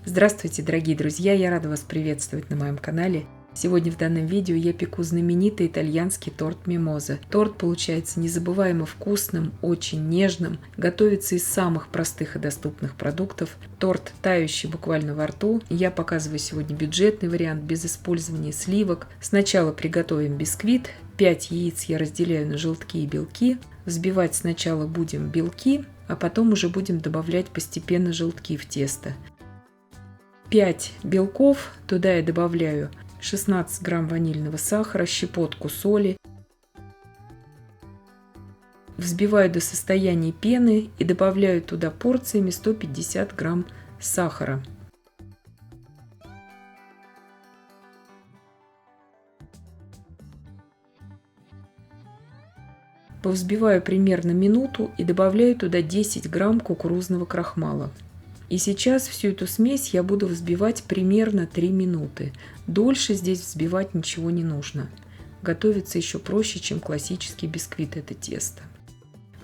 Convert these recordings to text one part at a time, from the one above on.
Здравствуйте, дорогие друзья! Я рада вас приветствовать на моем канале. Сегодня в данном видео я пеку знаменитый итальянский торт мимоза. Торт получается незабываемо вкусным, очень нежным, готовится из самых простых и доступных продуктов. Торт тающий буквально во рту. Я показываю сегодня бюджетный вариант без использования сливок. Сначала приготовим бисквит. 5 яиц я разделяю на желтки и белки. Взбивать сначала будем белки, а потом уже будем добавлять постепенно желтки в тесто. 5 белков, туда я добавляю 16 грамм ванильного сахара, щепотку соли. Взбиваю до состояния пены и добавляю туда порциями 150 грамм сахара. Повзбиваю примерно минуту и добавляю туда 10 грамм кукурузного крахмала. И сейчас всю эту смесь я буду взбивать примерно 3 минуты. Дольше здесь взбивать ничего не нужно. Готовится еще проще, чем классический бисквит это тесто.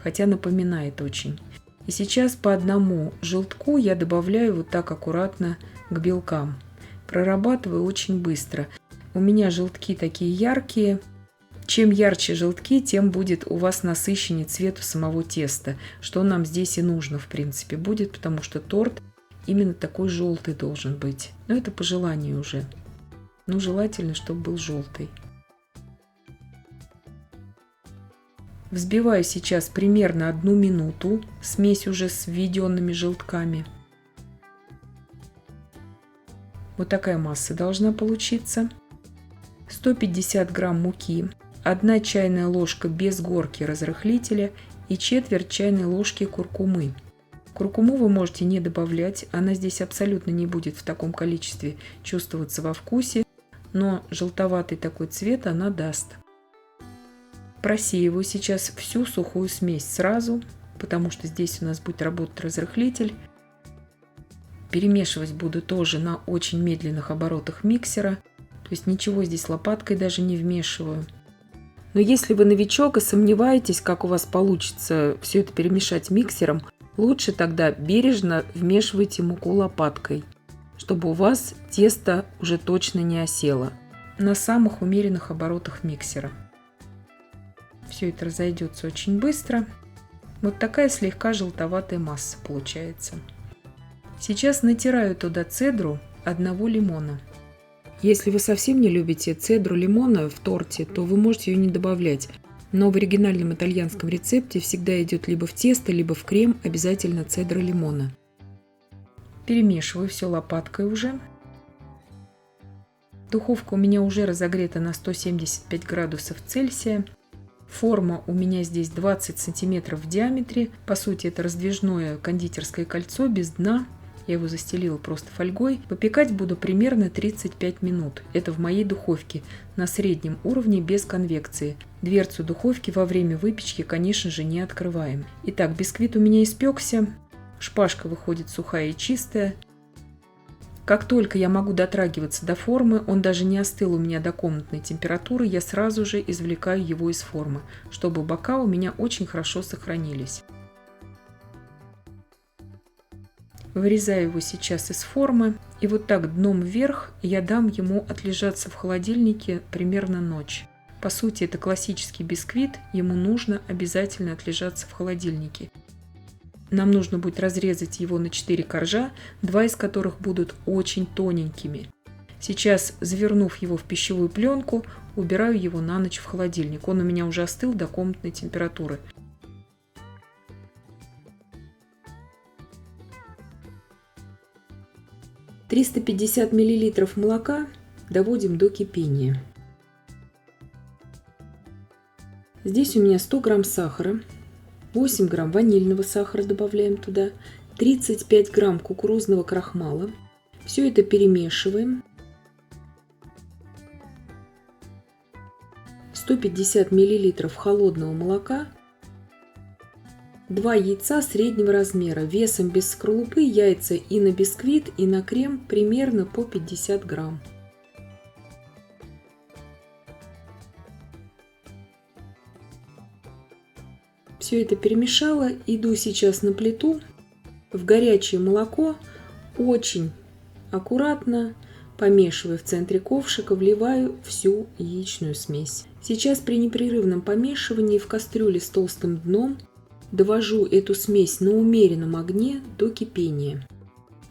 Хотя напоминает очень. И сейчас по одному желтку я добавляю вот так аккуратно к белкам. Прорабатываю очень быстро. У меня желтки такие яркие. Чем ярче желтки, тем будет у вас насыщеннее цвет у самого теста, что нам здесь и нужно, в принципе, будет, потому что торт именно такой желтый должен быть. Но это по желанию уже. Но желательно, чтобы был желтый. Взбиваю сейчас примерно 1 минуту смесь уже с введенными желтками. Вот такая масса должна получиться. 150 грамм муки. 1 чайная ложка без горки разрыхлителя и четверть чайной ложки куркумы. Куркуму вы можете не добавлять, она здесь абсолютно не будет в таком количестве чувствоваться во вкусе, но желтоватый такой цвет она даст. Просеиваю сейчас всю сухую смесь сразу, потому что здесь у нас будет работать разрыхлитель. Перемешивать буду тоже на очень медленных оборотах миксера, то есть ничего здесь лопаткой даже не вмешиваю. Но если вы новичок и сомневаетесь, как у вас получится все это перемешать миксером, лучше тогда бережно вмешивайте муку лопаткой, чтобы у вас тесто уже точно не осело на самых умеренных оборотах миксера. Все это разойдется очень быстро. Вот такая слегка желтоватая масса получается. Сейчас натираю туда цедру 1 лимона. Если вы совсем не любите цедру лимона в торте, то вы можете ее не добавлять. Но в оригинальном итальянском рецепте всегда идет либо в тесто, либо в крем обязательно цедра лимона. Перемешиваю все лопаткой уже. Духовка у меня уже разогрета на 175 градусов Цельсия. Форма у меня здесь 20 сантиметров в диаметре. По сути, это раздвижное кондитерское кольцо без дна. Я его застелила просто фольгой. Выпекать буду примерно 35 минут. Это в моей духовке на среднем уровне без конвекции. Дверцу духовки во время выпечки, конечно же, не открываем. Итак, бисквит у меня испекся. Шпажка выходит сухая и чистая. Как только я могу дотрагиваться до формы, он даже не остыл у меня до комнатной температуры, я сразу же извлекаю его из формы, чтобы бока у меня очень хорошо сохранились. Вырезаю его сейчас из формы и вот так дном вверх я дам ему отлежаться в холодильнике примерно ночь. По сути, это классический бисквит, ему нужно обязательно отлежаться в холодильнике. Нам нужно будет разрезать его на 4 коржа, 2 из которых будут очень тоненькими. Сейчас, завернув его в пищевую пленку, убираю его на ночь в холодильник. Он у меня уже остыл до комнатной температуры. – 350 мл молока доводим до кипения. Здесь у меня 100 грамм сахара, 8 грамм ванильного сахара добавляем туда, 35 грамм кукурузного крахмала. Все это перемешиваем. 150 мл холодного молока. 2 яйца среднего размера, весом без скорлупы яйца и на бисквит, и на крем примерно по 50 грамм. Все это перемешала, иду сейчас на плиту. В горячее молоко очень Аккуратно, помешивая в центре ковшика, вливаю всю яичную смесь. Сейчас при непрерывном помешивании в кастрюле с толстым дном довожу эту смесь на умеренном огне до кипения.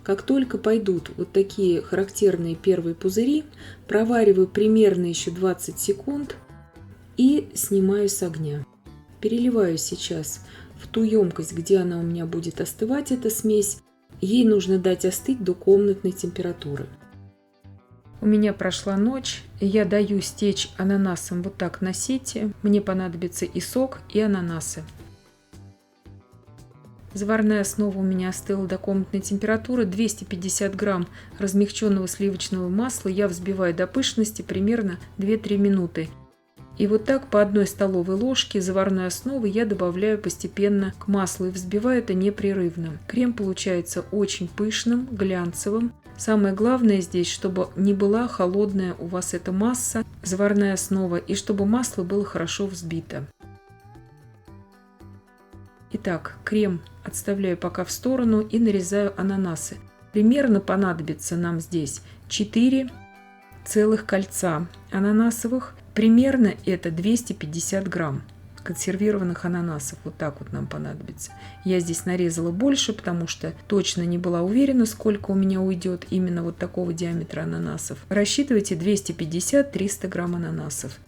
Как только пойдут вот такие характерные первые пузыри, провариваю примерно еще 20 секунд и снимаю с огня. Переливаю сейчас в ту емкость, где она у меня будет остывать, эта смесь. Ей нужно дать остыть до комнатной температуры. У меня прошла ночь, и я даю стечь ананасам вот так на сите. Мне понадобится и сок, и ананасы. Заварная основа у меня остыла до комнатной температуры. 250 грамм размягченного сливочного масла я взбиваю до пышности примерно 2-3 минуты. И вот так по 1 столовой ложке заварной основы я добавляю постепенно к маслу и взбиваю это непрерывно. Крем получается очень пышным, глянцевым. Самое главное здесь, чтобы не была холодная у вас эта масса, заварная основа, и чтобы масло было хорошо взбито. Итак, крем отставляю пока в сторону и нарезаю ананасы. Примерно понадобится нам здесь 4 целых кольца ананасовых. Примерно это 250 грамм консервированных ананасов. Вот так вот нам понадобится. Я здесь нарезала больше, потому что точно не была уверена, сколько у меня уйдет именно вот такого диаметра ананасов. Рассчитывайте 250-300 грамм ананасов.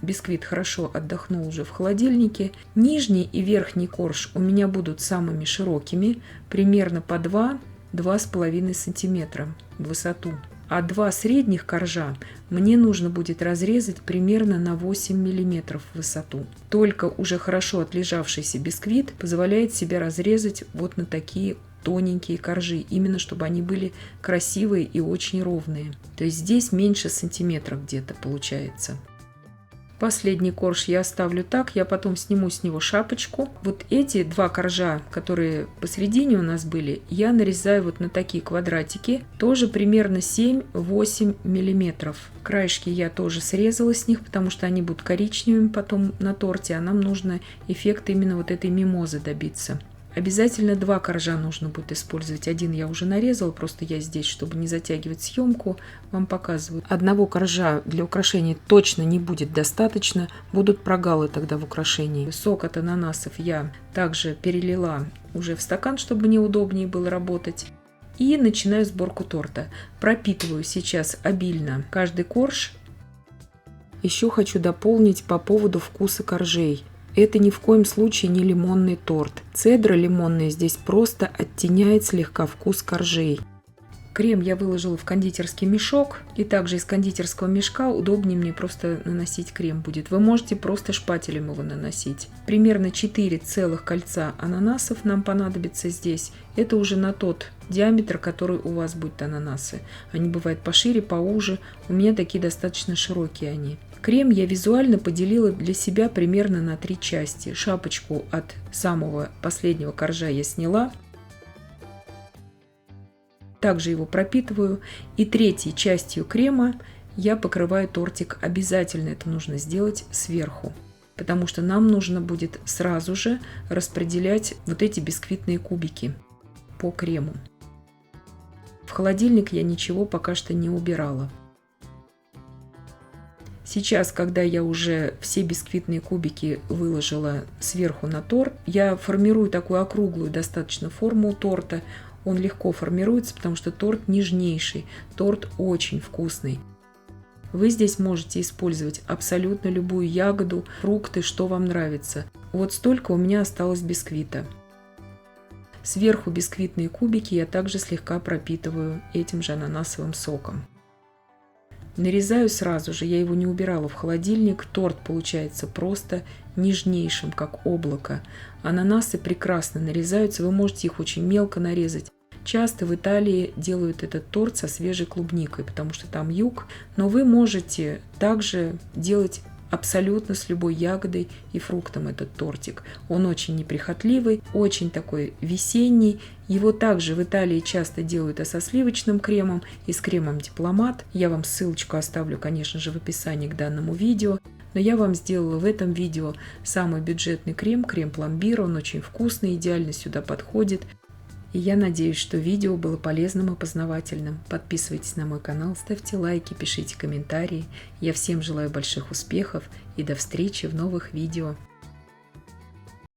Бисквит хорошо отдохнул уже в холодильнике. Нижний и верхний корж у меня будут самыми широкими, примерно по 2-2,5 сантиметра в высоту. А 2 средних коржа мне нужно будет разрезать примерно на 8 мм в высоту. Только уже хорошо отлежавшийся бисквит позволяет себе разрезать вот на такие тоненькие коржи, именно чтобы они были красивые и очень ровные. То есть здесь меньше сантиметра где-то получается. Последний корж я оставлю так, я потом сниму с него шапочку. Вот эти 2 коржа, которые посередине у нас были, я нарезаю вот на такие квадратики, тоже примерно 7-8 мм. Краешки я тоже срезала с них, потому что они будут коричневыми потом на торте, а нам нужно эффект именно вот этой мимозы добиться. Обязательно 2 коржа нужно будет использовать. Один я уже нарезала, просто я здесь, чтобы не затягивать съемку, вам показываю. Одного коржа для украшения точно не будет достаточно, будут прогалы тогда в украшении. Сок от ананасов я также перелила уже в стакан, чтобы мне удобнее было работать. И начинаю сборку торта. Пропитываю сейчас обильно каждый корж. Еще хочу дополнить по поводу вкуса коржей. Это ни в коем случае не лимонный торт. Цедра лимонная здесь просто оттеняет слегка вкус коржей. Крем я выложила в кондитерский мешок, и также из кондитерского мешка удобнее мне просто наносить крем будет. Вы можете просто шпателем его наносить. Примерно 4 целых кольца ананасов нам понадобится здесь. Это уже на тот диаметр, который у вас будет ананасы. Они бывают пошире, поуже. У меня такие достаточно широкие они. Крем я визуально поделила для себя примерно на 3 части. Шапочку от самого последнего коржа я сняла. Также его пропитываю. И 3-й частью крема я покрываю тортик. Обязательно это нужно сделать сверху, потому что нам нужно будет сразу же распределять вот эти бисквитные кубики по крему. В холодильник я ничего пока что не убирала. Сейчас, когда я уже все бисквитные кубики выложила сверху на торт, я формирую такую округлую достаточно форму торта. Он легко формируется, потому что торт нежнейший, торт очень вкусный. Вы здесь можете использовать абсолютно любую ягоду, фрукты, что вам нравится. Вот столько у меня осталось бисквита. Сверху бисквитные кубики я также слегка пропитываю этим же ананасовым соком. Нарезаю сразу же, я его не убирала в холодильник. Торт получается просто нежнейшим, как облако. Ананасы прекрасно нарезаются, вы можете их очень мелко нарезать. Часто в Италии делают этот торт со свежей клубникой, потому что там юг. Но вы можете также делать абсолютно с любой ягодой и фруктом этот тортик. Он очень неприхотливый, очень такой весенний. Его также в Италии часто делают и со сливочным кремом, и с кремом Дипломат. Я вам ссылочку оставлю, конечно же, в описании к данному видео. Но я вам сделала в этом видео самый бюджетный крем, крем пломбир. Он очень вкусный, идеально сюда подходит. И я надеюсь, что видео было полезным и познавательным. Подписывайтесь на мой канал, ставьте лайки, пишите комментарии. Я всем желаю больших успехов и до встречи в новых видео.